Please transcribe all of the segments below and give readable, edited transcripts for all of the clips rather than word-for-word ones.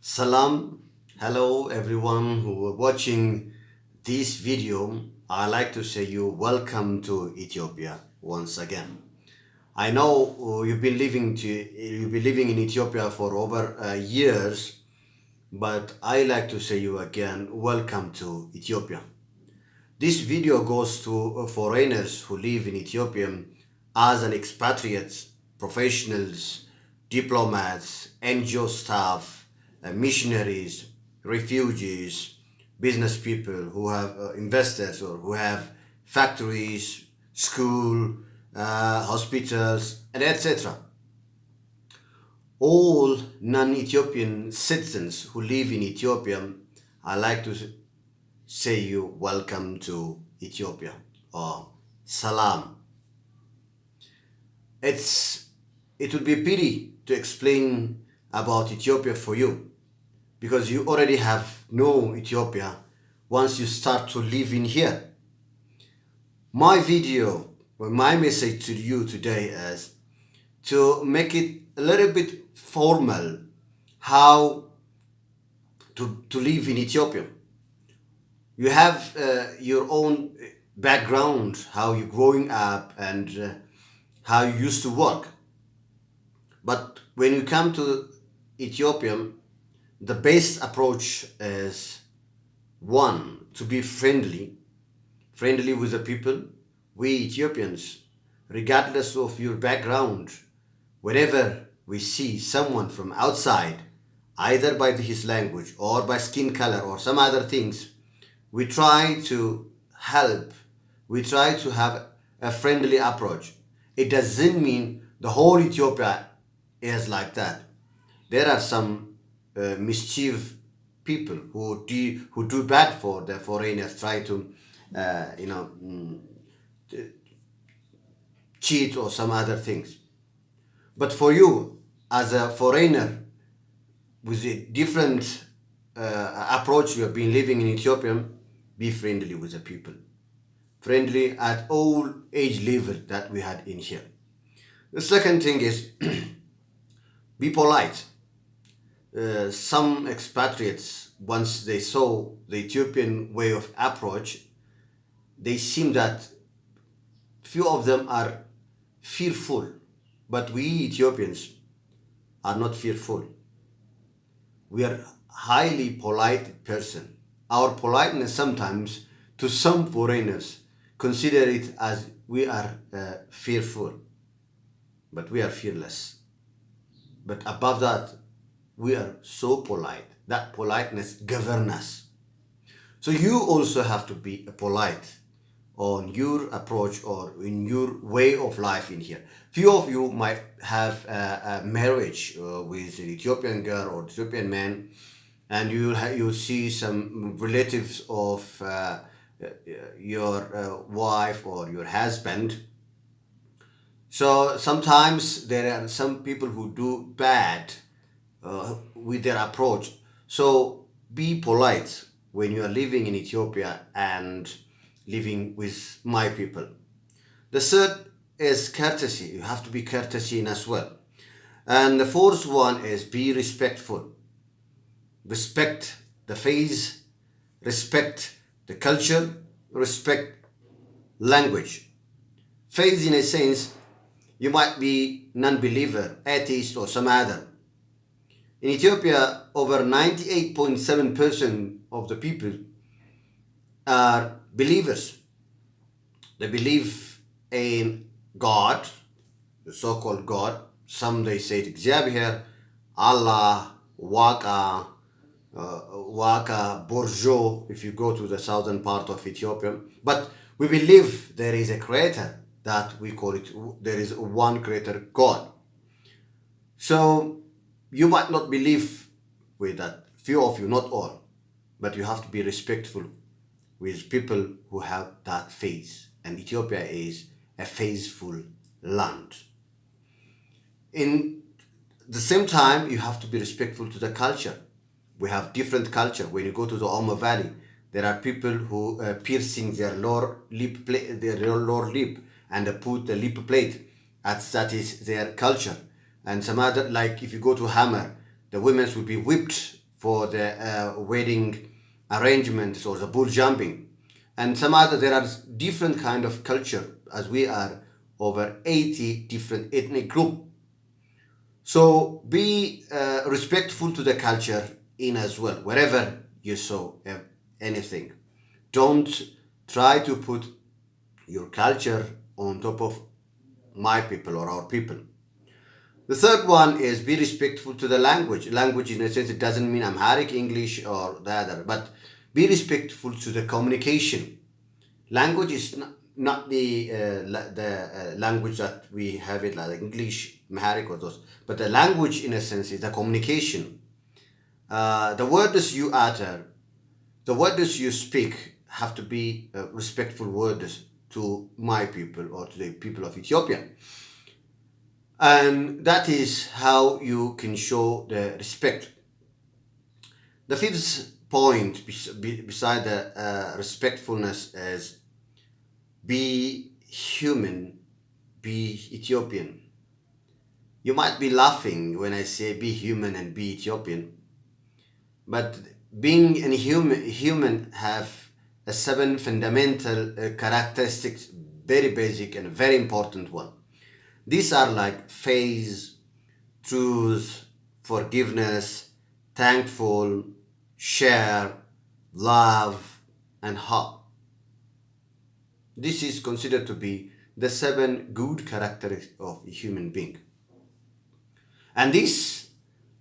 Salam, hello everyone who are watching this video. I like to say you welcome to Ethiopia once again. I know you've been living in Ethiopia for over years, but I like to say you again welcome to Ethiopia. This video goes to foreigners who live in Ethiopia as an expatriates, professionals, diplomats, NGO staff, missionaries, refugees, business people who have investors or who have factories, school, hospitals, and etc. All non-Ethiopian citizens who live in Ethiopia, I like to say you welcome to Ethiopia or Salam. It would be a pity to explain about Ethiopia for you because you already have known Ethiopia once you start to live in here. My video or my message to you today is to make it a little bit formal how to live in Ethiopia. You have your own background, how you're growing up and how you used to work. But when you come to Ethiopia, the best approach is one, to be friendly with the people. We Ethiopians, regardless of your background, whenever we see someone from outside, either by his language or by skin color or some other things, we try to help. We try to have a friendly approach. It doesn't mean the whole Ethiopia is like that. There are some mischief people who do bad for the foreigners, try to, you know, cheat or some other things. But for you, as a foreigner with a different approach, you have been living in Ethiopia, be friendly with the people. Friendly at all age level that we had in here. The second thing is be polite. Some expatriates, once they saw the Ethiopian way of approach, they seem that few of them are fearful. But we Ethiopians are not fearful. We are highly polite person. Our politeness sometimes to some foreigners consider it as we are fearful, but we are fearless. But above that, we are so polite. That politeness governs us. So you also have to be polite on your approach or in your way of life in here. Few of you might have a marriage with an Ethiopian girl or Ethiopian man, and you see some relatives of your wife or your husband. So sometimes there are some people who do bad with their approach. So be polite when you are living in Ethiopia and living with my people. The third is courtesy. You have to be courteous as well. And the fourth one is be respectful. Respect the faith, respect the culture, respect language. Faith, in a sense, you might be non-believer, atheist, or some other. In Ethiopia, over 98.7% of the people are believers. They believe in God, the so-called God. Some they say it እግዚአብሔር, Allah, Waka, Waka, Borjo, if you go to the southern part of Ethiopia. But we believe there is a creator that we call it, there is one creator, God. So you might not believe with that, few of you, not all, but you have to be respectful with people who have that faith. And Ethiopia is a faithful land. In the same time, you have to be respectful to the culture. We have different culture. When you go to the Omo Valley, there are people who piercing their lower lip, and put the lip plate. That is their culture. And some other, like if you go to Hammer, the women will be whipped for the wedding arrangements or the bull jumping. And some other, there are different kind of culture, as we are over 80 different ethnic group. So be respectful to the culture in as well, wherever you saw anything. Don't try to put your culture on top of my people or our people. The third one is be respectful to the language. Language, in a sense, it doesn't mean Amharic, English, or the other, but be respectful to the communication. Language is not the language that we have it like English, Amharic, or those, but the language, in a sense, is the communication. The words you utter, the words you speak have to be respectful words to my people or to the people of Ethiopia. And that is how you can show the respect. The fifth point, beside the respectfulness, is be human, be Ethiopian. You might be laughing when I say be human and be Ethiopian, but being a human have a 7 fundamental characteristics, very basic and very important one. These are like faith, truth, forgiveness, thankful, share, love, and hope. This is considered to be the 7 good characteristics of a human being. And these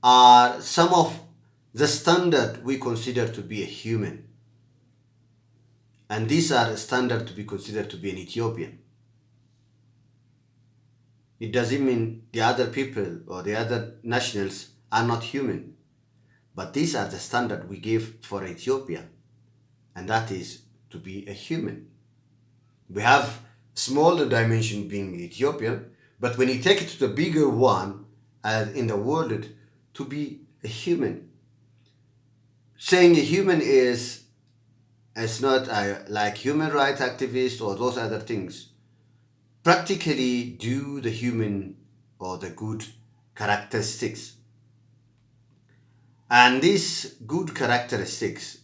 are some of the standard we consider to be a human. And these are standard to be considered to be an Ethiopian. It doesn't mean the other people or the other nationals are not human. But these are the standard we give for Ethiopia. And that is to be a human. We have smaller dimension being Ethiopian, but when you take it to the bigger one, as in the world, to be a human. Saying a human is not like human rights activist or those other things. Practically do the human or the good characteristics. And these good characteristics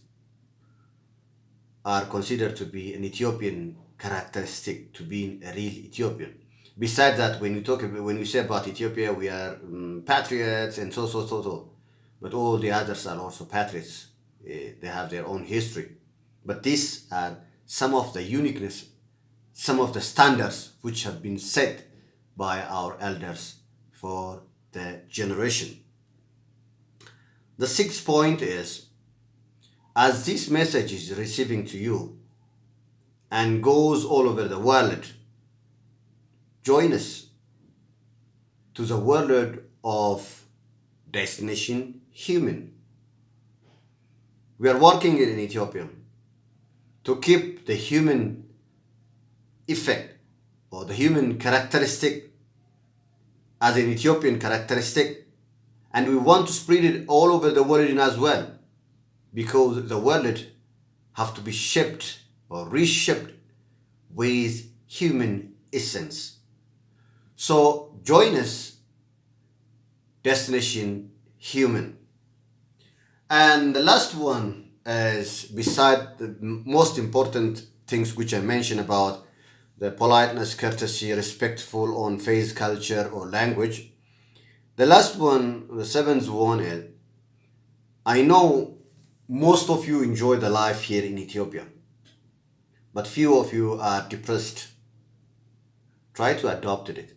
are considered to be an Ethiopian characteristic, to being a real Ethiopian. Besides that, when we say about Ethiopia, we are patriots and so. But all the others are also patriots. They have their own history. But these are some of the uniqueness, some of the standards which have been set by our elders for the generation. The sixth point is, as this message is receiving to you and goes all over the world, join us to the world of destination human. We are working in Ethiopia to keep the human effect or the human characteristic as an Ethiopian characteristic, and we want to spread it all over the world as well, because the world have to be shaped or reshaped with human essence. So join us, destination human. And the last one is, beside the most important things which I mentioned about the politeness, courtesy, respectful on faith, culture, or language. The last one, the seventh one is, I know most of you enjoy the life here in Ethiopia, but few of you are depressed. Try to adopt it.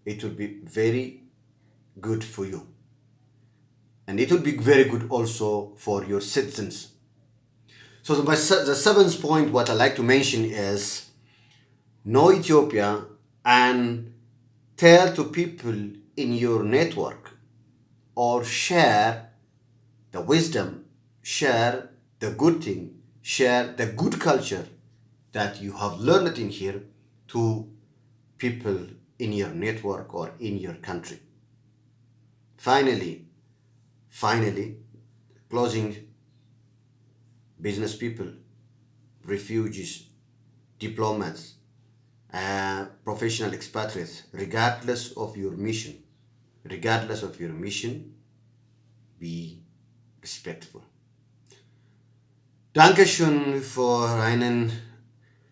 It will be very good for you. And it will be very good also for your citizens. So the seventh point, what I like to mention is, know Ethiopia and tell to people in your network, or share the wisdom, share the good thing, share the good culture that you have learned in here to people in your network or in your country. Finally, closing, business people, refugees, diplomats, professional expatriates, regardless of your mission, be respectful. Dankeschön für einen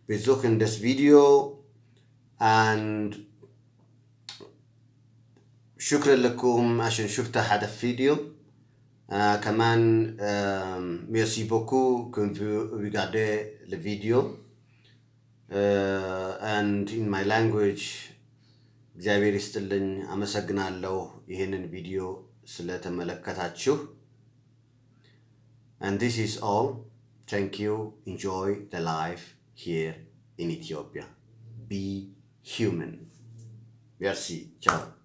Besuch in das Video and شكرا لكم عشان شفتوا هذا الفيديو. كمان merci beaucoup que vous regardez le vidéo and in my language እግዚአብሔር ይስጥልኝ አመሰግናለሁ ይሄንን ቪዲዮ ስለተመለከታችሁ. And this is all. Thank you. Enjoy the life here in Ethiopia. Be human. Merci. Ciao.